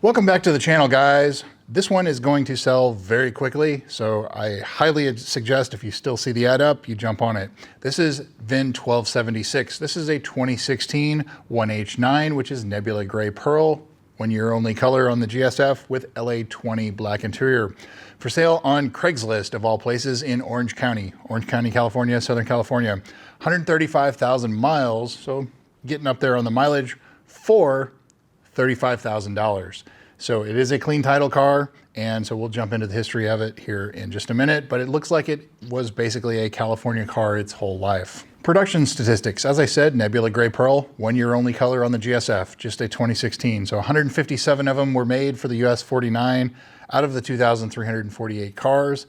Welcome back to the channel, guys. This one is going to sell very quickly, so I highly suggest if you still see the ad up, you jump on it. This is VIN 1276. This is a 2016 1H9, which is Nebula Gray Pearl, one-year only color on the GSF with LA20 black interior. For sale on Craigslist, of all places, in Orange County, California, Southern California. 135,000 miles, so getting up there on the mileage for $35,000. So it is a clean title car, and so we'll jump into the history of it here in just a minute, but it looks like it was basically a California car its whole life. Production statistics, as I said, Nebula Gray Pearl, one-year only color on the GSF, just a 2016. So 157 of them were made for the US 49 out of the 2,348 cars.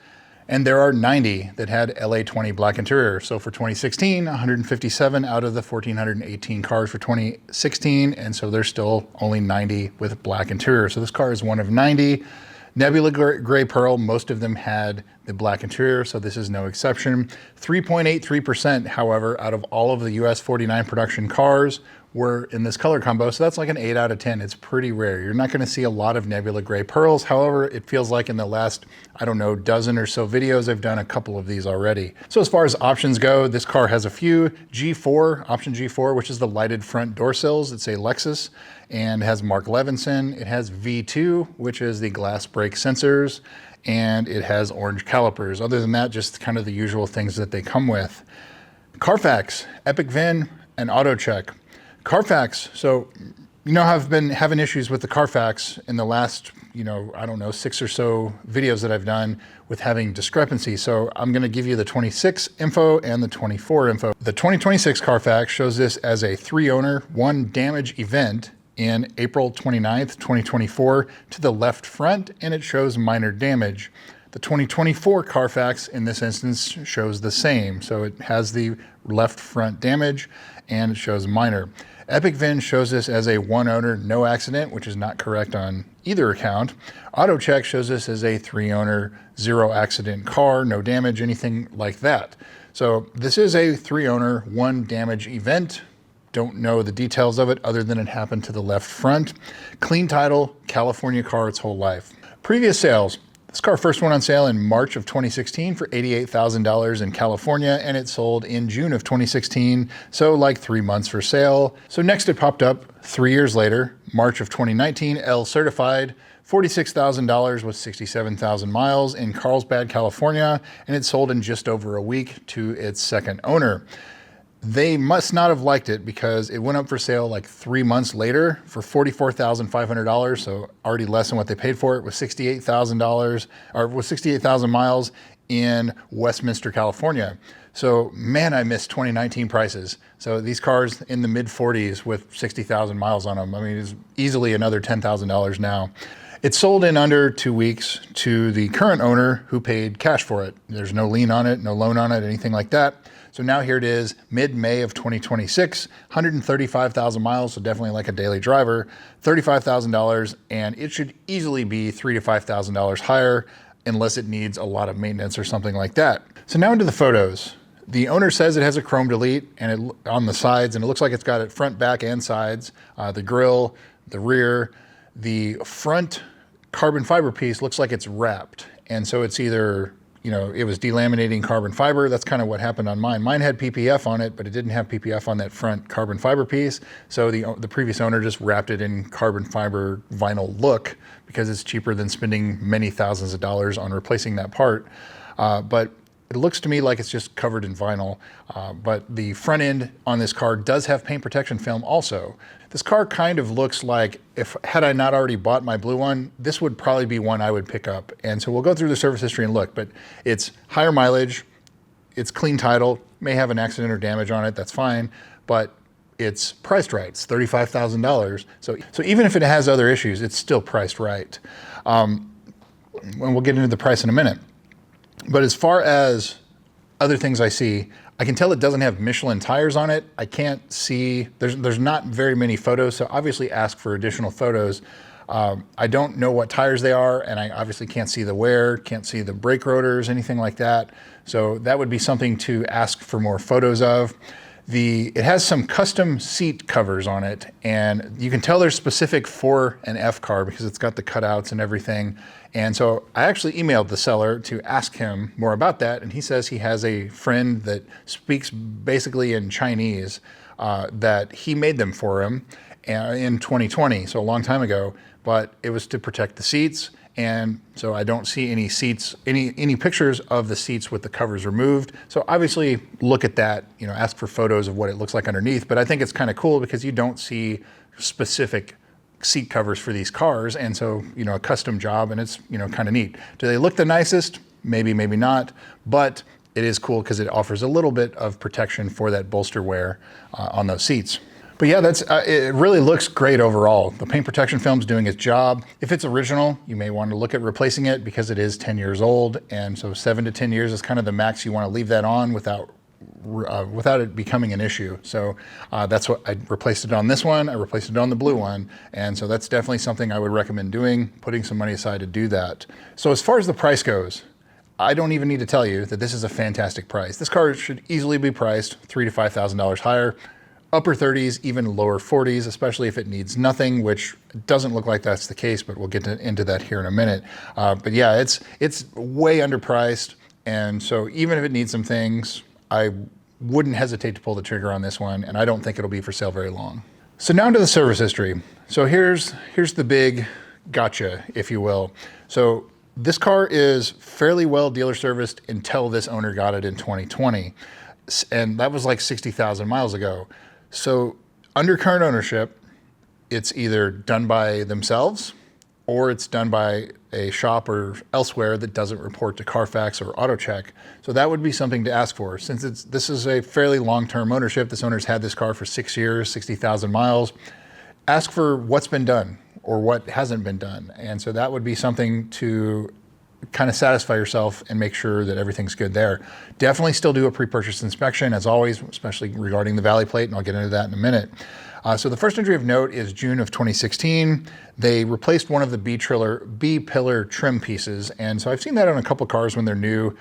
And there are 90 that had LA20 black interior. So for 2016, 157 out of the 1,418 cars for 2016. And so there's still only 90 with black interior. So this car is one of 90. Nebula Gray Pearl, most of them had the black interior, so this is no exception. 3.83%, however, out of all of the US 49 production cars were in this color combo, so that's like an 8 out of 10. It's pretty rare. You're not gonna see a lot of Nebula Gray Pearls. However, it feels like in the last, I don't know, dozen or so videos, I've done a couple of these already. So as far as options go, this car has a few. G4, option G4, which is the lighted front door sills. It's a Lexus and has Mark Levinson. It has V2, which is the glass brake sensors, and it has orange calipers. Other than that, just kind of the usual things that they come with. Carfax, Epic VIN, and Auto Check. Carfax, so you know, I've been having issues with the Carfax in the last, I don't know, 6 or so videos that I've done with having discrepancy. So I'm gonna give you the 26 info and the 24 info. The 2026 Carfax shows this as a 3-owner, 1 damage event in April 29th, 2024 to the left front, and it shows minor damage. The 2024 Carfax in this instance shows the same. So it has the left front damage and it shows minor. Epic VIN shows this as a 1-owner, no accident, which is not correct on either account. Auto Check shows this as a 3-owner, 0 accident car, no damage, anything like that. So this is a 3-owner, 1 damage event. Don't know the details of it other than it happened to the left front. Clean title, California car its whole life. Previous sales. This car first went on sale in March of 2016 for $88,000 in California, and it sold in June of 2016, so like 3 months for sale. So next it popped up 3 years later, March of 2019, L certified, $46,000 with 67,000 miles in Carlsbad, California, and it sold in just over a week to its second owner. They must not have liked it because it went up for sale like 3 months later for $44,500, so already less than what they paid for it, with $68,000 or with 68,000 miles in Westminster, California. So man, I missed 2019 prices. So these cars in the mid 40s with 60,000 miles on them. I mean, it's easily another $10,000 now. It sold in under 2 weeks to the current owner who paid cash for it. There's no lien on it, no loan on it, anything like that. So now here it is, mid-May of 2026, 135,000 miles, so definitely like a daily driver, $35,000, and it should easily be $3,000 to $5,000 higher unless it needs a lot of maintenance or something like that. So now into the photos. The owner says it has a chrome delete and on the sides, and it looks like it's got it front, back, and sides. The grille, the rear, the front carbon fiber piece looks like it's wrapped, and so it's either, it was delaminating carbon fiber. That's kind of what happened on mine. Mine had PPF on it, but it didn't have PPF on that front carbon fiber piece. So the previous owner just wrapped it in carbon fiber vinyl look because it's cheaper than spending many thousands of dollars on replacing that part. But it looks to me like it's just covered in vinyl, but the front end on this car does have paint protection film also. This car kind of looks like, had I not already bought my blue one, this would probably be one I would pick up. And so we'll go through the service history and look, but it's higher mileage, it's clean title, may have an accident or damage on it, that's fine, but it's priced right. It's $35,000. So even if it has other issues, it's still priced right. And we'll get into the price in a minute. But as far as other things I see, I can tell it doesn't have Michelin tires on it. I can't see, there's not very many photos, so obviously ask for additional photos. I don't know what tires they are, and I obviously can't see the wear, can't see the brake rotors, anything like that. So that would be something to ask for more photos of. It has some custom seat covers on it, and you can tell they're specific for an F car because it's got the cutouts and everything. And so I actually emailed the seller to ask him more about that, and he says he has a friend that speaks basically in Chinese that he made them for him in 2020, so a long time ago, but it was to protect the seats. And so I don't see any seats, any pictures of the seats with the covers removed. So obviously look at that, ask for photos of what it looks like underneath. But I think it's kind of cool because you don't see specific seat covers for these cars. And so, a custom job, and it's, kind of neat. Do they look the nicest? Maybe, maybe not. But it is cool because it offers a little bit of protection for that bolster wear on those seats. But yeah, it really looks great overall. The paint protection film's doing its job. If it's original, you may want to look at replacing it because it is 10 years old. And so 7 to 10 years is kind of the max you want to leave that on without it becoming an issue. So that's what I replaced it on this one. I replaced it on the blue one. And so that's definitely something I would recommend doing, putting some money aside to do that. So as far as the price goes, I don't even need to tell you that this is a fantastic price. This car should easily be priced $3,000 to $5,000 higher. Upper 30s, even lower 40s, especially if it needs nothing, which doesn't look like that's the case, but we'll get into that here in a minute. But yeah, it's way underpriced. And so even if it needs some things, I wouldn't hesitate to pull the trigger on this one. And I don't think it'll be for sale very long. So now to the service history. So here's the big gotcha, if you will. So this car is fairly well dealer serviced until this owner got it in 2020. And that was like 60,000 miles ago. So under current ownership, it's either done by themselves or it's done by a shop or elsewhere that doesn't report to Carfax or AutoCheck. So that would be something to ask for. Since this is a fairly long-term ownership, this owner's had this car for 6 years, 60,000 miles, ask for what's been done or what hasn't been done. And so that would be something to kind of satisfy yourself and make sure that everything's good there. Definitely still do a pre-purchase inspection as always, especially regarding the Valley Plate, and I'll get into that in a minute. So the first entry of note is June of 2016. They replaced one of the B-pillar trim pieces, and so I've seen that on a couple cars when they're new,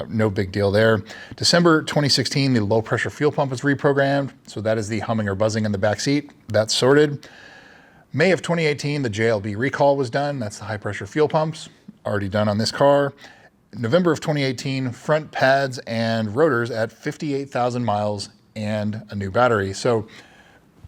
no big deal there. December 2016, the low pressure fuel pump was reprogrammed, so that is the humming or buzzing in the back seat. That's sorted. May of 2018, the JLB recall was done. That's the high pressure fuel pumps, already done on this car. November of 2018, front pads and rotors at 58,000 miles and a new battery. So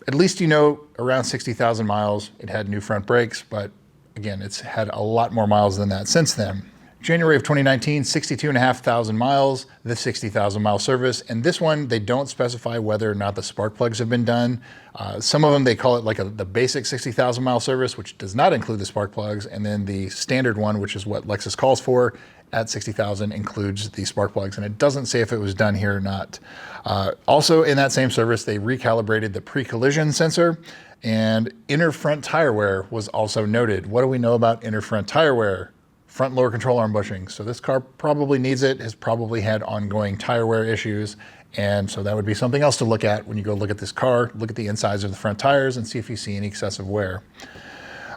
at least around 60,000 miles, it had new front brakes, but again, it's had a lot more miles than that since then. January of 2019, 62,500 miles, the 60,000 mile service. And this one, they don't specify whether or not the spark plugs have been done. Some of them, they call it like the basic 60,000 mile service, which does not include the spark plugs. And then the standard one, which is what Lexus calls for at 60,000, includes the spark plugs. And it doesn't say if it was done here or not. Also in that same service, they recalibrated the pre-collision sensor, and inner front tire wear was also noted. What do we know about inner front tire wear? Front lower control arm bushings. So this car probably needs it, has probably had ongoing tire wear issues. And so that would be something else to look at when you go look at this car, look at the insides of the front tires and see if you see any excessive wear.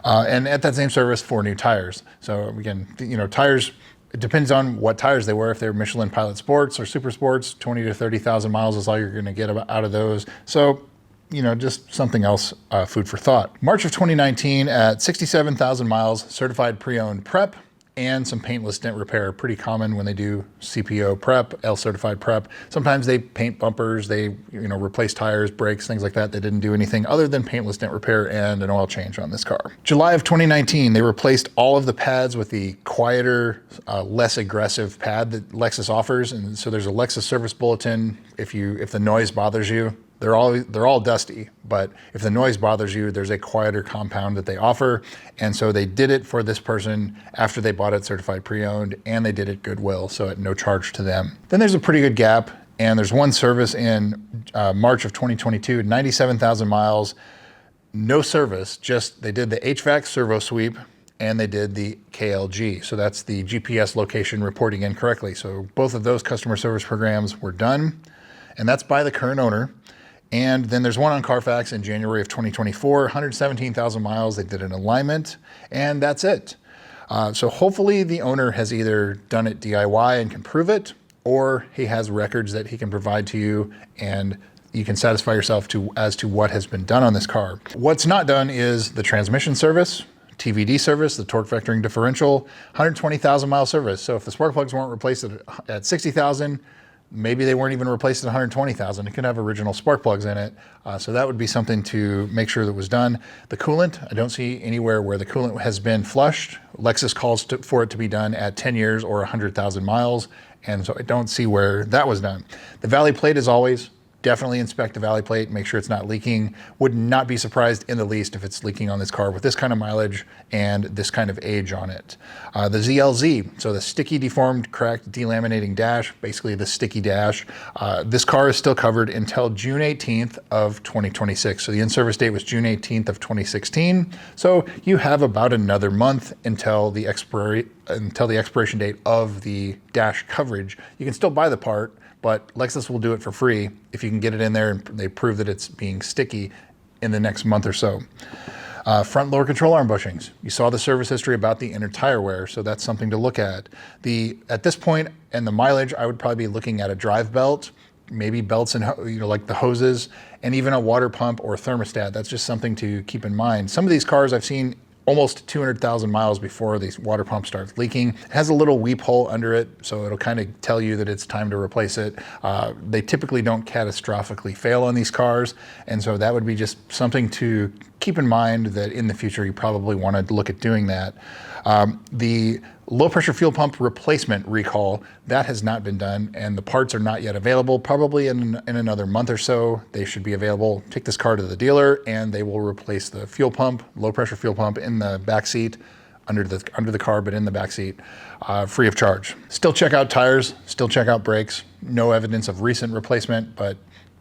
And at that same service, 4 new tires. So again, tires, it depends on what tires they were. If they're Michelin Pilot Sports or Super Sports, 20 to 30,000 miles is all you're gonna get out of those. So, just something else, food for thought. March of 2019 at 67,000 miles, certified pre-owned prep, and some paintless dent repair. Pretty common when they do CPO prep, L-certified prep. Sometimes they paint bumpers, they replace tires, brakes, things like that. They didn't do anything other than paintless dent repair and an oil change on this car. July of 2019, they replaced all of the pads with the quieter, less aggressive pad that Lexus offers. And so there's a Lexus service bulletin. If the noise bothers you, they're all dusty, but if the noise bothers you, there's a quieter compound that they offer. And so they did it for this person after they bought it certified pre-owned, and they did it Goodwill, so at no charge to them. Then there's a pretty good gap, and there's one service in March of 2022, 97,000 miles, no service, just they did the HVAC servo sweep and they did the KLG. So that's the GPS location reporting incorrectly. So both of those customer service programs were done, and that's by the current owner. And then there's one on Carfax in January of 2024, 117,000 miles. They did an alignment, and that's it. So hopefully the owner has either done it DIY and can prove it, or he has records that he can provide to you and you can satisfy yourself as to what has been done on this car. What's not done is the transmission service, TVD service, the torque vectoring differential, 120,000 mile service. So if the spark plugs weren't replaced at 60,000, maybe they weren't even replaced at 120,000. It could have original spark plugs in it. So that would be something to make sure that was done. The coolant, I don't see anywhere where the coolant has been flushed. Lexus calls for it to be done at 10 years or 100,000 miles. And so I don't see where that was done. The valley plate, as always, definitely inspect the valley plate, make sure it's not leaking. Would not be surprised in the least if it's leaking on this car with this kind of mileage and this kind of age on it. The ZLZ, so the sticky, deformed, cracked, delaminating dash, basically the sticky dash. This car is still covered until June 18th of 2026. So the in-service date was June 18th of 2016. So you have about another month until the expiration date of the dash coverage. You can still buy the part, but Lexus will do it for free if you can get it in there and they prove that it's being sticky in the next month or so. Front lower control arm bushings. You saw the service history about the inner tire wear, so that's something to look at. At this point and the mileage, I would probably be looking at a drive belt, maybe belts and like the hoses, and even a water pump or thermostat. That's just something to keep in mind. Some of these cars I've seen almost 200,000 miles before the water pump starts leaking. It has a little weep hole under it, so it'll kind of tell you that it's time to replace it. They typically don't catastrophically fail on these cars, and so that would be just something to keep in mind that in the future you probably want to look at doing that. The low pressure fuel pump replacement recall, that has not been done, and the parts are not yet available. Probably in another month or so, they should be available. Take this car to the dealer and they will replace the fuel pump, low pressure fuel pump in the back seat, under the car, but in the back seat, free of charge. Still check out tires, still check out brakes. No evidence of recent replacement, but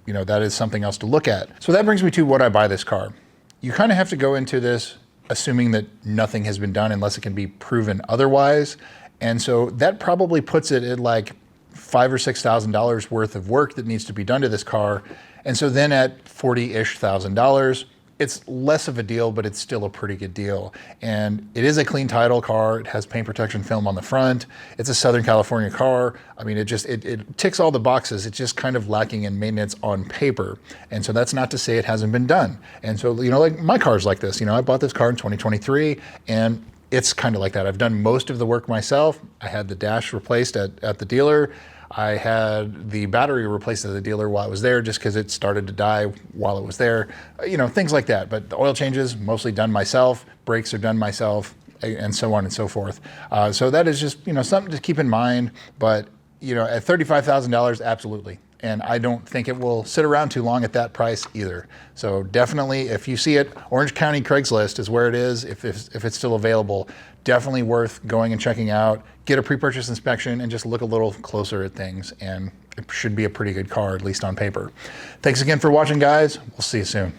that is something else to look at. So that brings me to would I buy this car? You kind of have to go into this assuming that nothing has been done unless it can be proven otherwise. And so that probably puts it at like $5,000 or $6,000 worth of work that needs to be done to this car. And so then at $40,000-ish, it's less of a deal, but it's still a pretty good deal. And it is a clean title car. It has paint protection film on the front. It's a Southern California car. I mean, it ticks all the boxes. It's just kind of lacking in maintenance on paper. And so that's not to say it hasn't been done. And so, like my car's like this. I bought this car in 2023 and it's kind of like that. I've done most of the work myself. I had the dash replaced at the dealer. I had the battery replaced at the dealer while it was there just because it started to die while it was there, things like that. But the oil changes, mostly done myself, brakes are done myself, and so on and so forth. So that is just, something to keep in mind. But, at $35,000, absolutely. And I don't think it will sit around too long at that price either. So definitely, if you see it, Orange County Craigslist is where it is, if it's still available. Definitely worth going and checking out. Get a pre-purchase inspection and just look a little closer at things. And it should be a pretty good car, at least on paper. Thanks again for watching, guys. We'll see you soon.